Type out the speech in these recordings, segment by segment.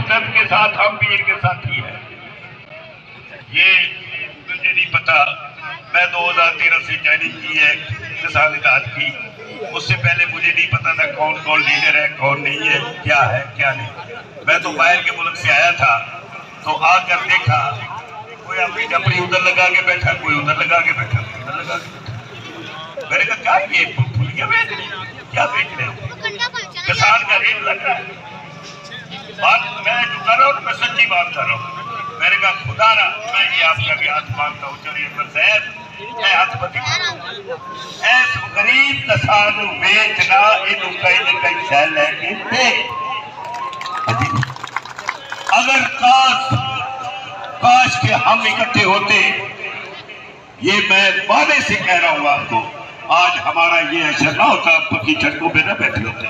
शिद्दत के साथ हम भी इनके साथी हैं। ये मुझे नहीं पता, मैं 2013 से ज्वाइनिंग की है किसान इत्तेहाद की। उससे पहले मुझे नहीं पता था कौन कौन लीडर है कौन नहीं है क्या नहीं। मैं तो बाहर के मुल्क से आया था, तो आकर देखा कोई अपनी डबरी उधर लगा के बैठा, कोई उधर लगा के बैठा, कोई उधर लगा के बैठा। मैंने कहा क्या ये फुलियां बेच रहे, क्या बेच रहे हो? किसान का रेट लग रहा है। बात मैं जो कर रहा हूँ मैं सच्ची बात कर रहा हूँ। मैंने कहा खुदा ना, मैं ये आपका भी हाथ मांगता हूँ, चलिए साहब मैं हाथ पति ऐस गरीब किसान बेचना इन कई शह लैके दे। अगर काश के हम इकट्ठे होते, ये मैं वादे से कह रहा हूँ आपको, आज हमारा ये असर ना होता, पक्की सड़कों पे ना बैठे होते।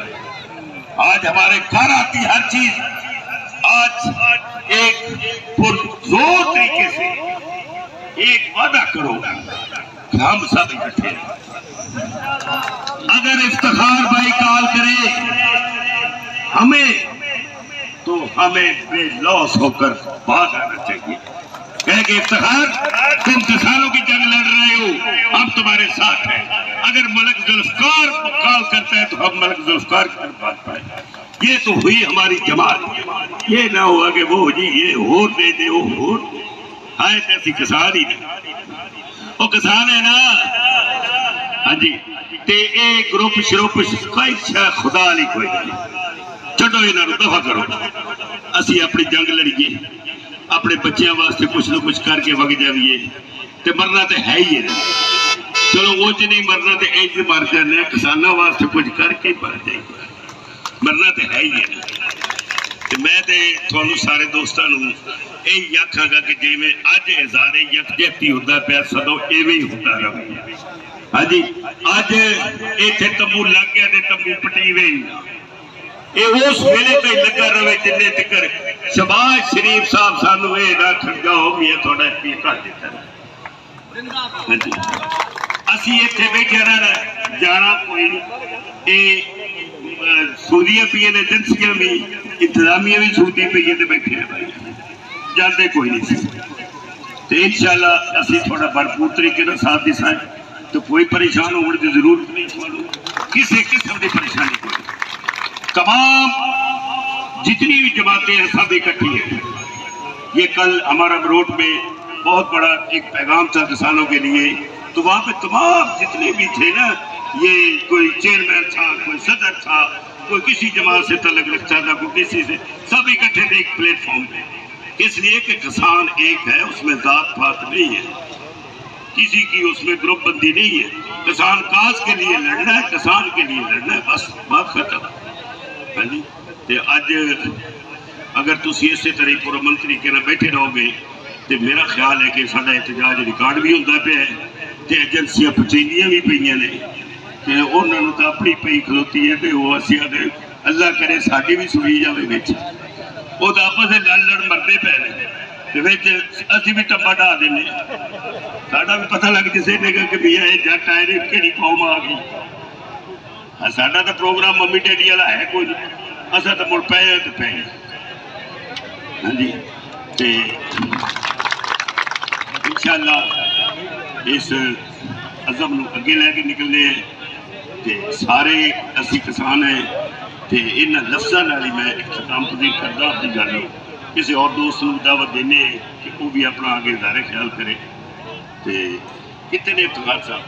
आज हमारे घर आती हर चीज। आज एक पुरजोर तरीके से एक वादा करो कि हम सब इकट्ठे। अगर इफ्तिखार भाई कॉल करे हमें, तो हमें बेलौस होकर भाग आना चाहिए। कहेंगे इफ्तिखार तुम किसानों की जंग लड़ रहे हो, हम तुम्हारे साथ हैं। अगर मलक जुल्फकार कॉल करता है तो हम मलक जुल्फकार की तरफ बात पाए। ये तो हुई हमारी जमात। ये ना हुआ कि वो जी ये होर दे दे, वो होर है ऐसी किसान ही नहीं, वो किसान है ना। हाँ जी, ते ए ग्रुप श्रुप कोई खुदा नहीं, कोई नहीं, छो इन्हों दफा करो। असी अपनी जंग लड़िए, अपने बच्चों वास्ते कुछ ना कुछ करके वग जाइए, ते मरना तो है ही है। चलो वो च नहीं मरना तो इंज मर जाने, किसानों वास्ते कुछ करके मर जाइए, मरना तो है ही है। तो मैं तो सारे दोस्तों यही आखागा कि जिमें अज इज़हारे यकजहती होता पाया सदों इवें ही होता रहे। हाँ जी, अज इत्थे तंबू लग गया तो तंबू पटीवे ये उस वेले तो लगा रहे जिन्ने तक शहबाज शरीफ साहब सानू ये ना खड़गाओ मैं थोड़ा फील कर दिता। हाँ जी, असी इत्थे बैठे रहना, जाना कोई नहीं। सूदियां पी ने, एजेंसियां भी, इंतजामिया भी सूदी पी है, बैठे हैं भाई, जाते कोई नहीं। तो इंशाअल्लाह असी थोड़ा भरपूर तरीके से साथ दिसा, तो कोई परेशान होने की जरूरत नहीं, किसी किस्म की परेशानी कोई। तमाम जितनी भी जमातें हैं सब इकट्ठी है। ये कल हमारा रोड में बहुत बड़ा एक पैगाम था किसानों के लिए, तो वहाँ पे तमाम जितने भी थे ना, ये कोई चेयरमैन था, कोई सदर था, कोई किसी जमात से तलक रखता था, कोई किसी से, सब इकट्ठे थे एक प्लेटफॉर्म पे। इसलिए कि किसान एक है, उसमें जात पात नहीं है, किसी की उसमें ग्रुप बंदी नहीं है। किसान काज के लिए लड़ना है, किसान के लिए लड़ना है, बस बात खत्म। हाँ जी, तो अज अगर तुम इस तरह पुरअमन तरीके से बैठे रहोगे तो मेरा ख्याल है कि साडा एहतजाज रिकॉर्ड भी होता पाया है, तो एजेंसियां पचीदियां भी पई ने, तो उन्होंने तो अपनी पई खलोती है, तो वो असी अल्लाह करे साड़ी भी सुनी जाए बिच, वो तो आपस में लड़ लड़ मरते पे ने, असी भी टप्पा ढा देने, साडा भी पता लग जाएगा कि भैया ये जट आए ने कि कौम आ गई। साडा तो प्रोग्राम मम्मी डैडी वाला है कोई, असा तो मुड़ पे तो पे। हाँ जी, तो इंशाअल्लाह इस अज़म को अगे लैके निकलने हैं, तो सारे असी किसान हैं। तो इन लफ्ज़ों नाल मैं इख्तिताम पजीर करदा अपनी गल, किसी और दोस्त को दावत देने कि वो भी अपना आगे इज़हारे ख्याल करे। तो कितने इफ्तिखार साहब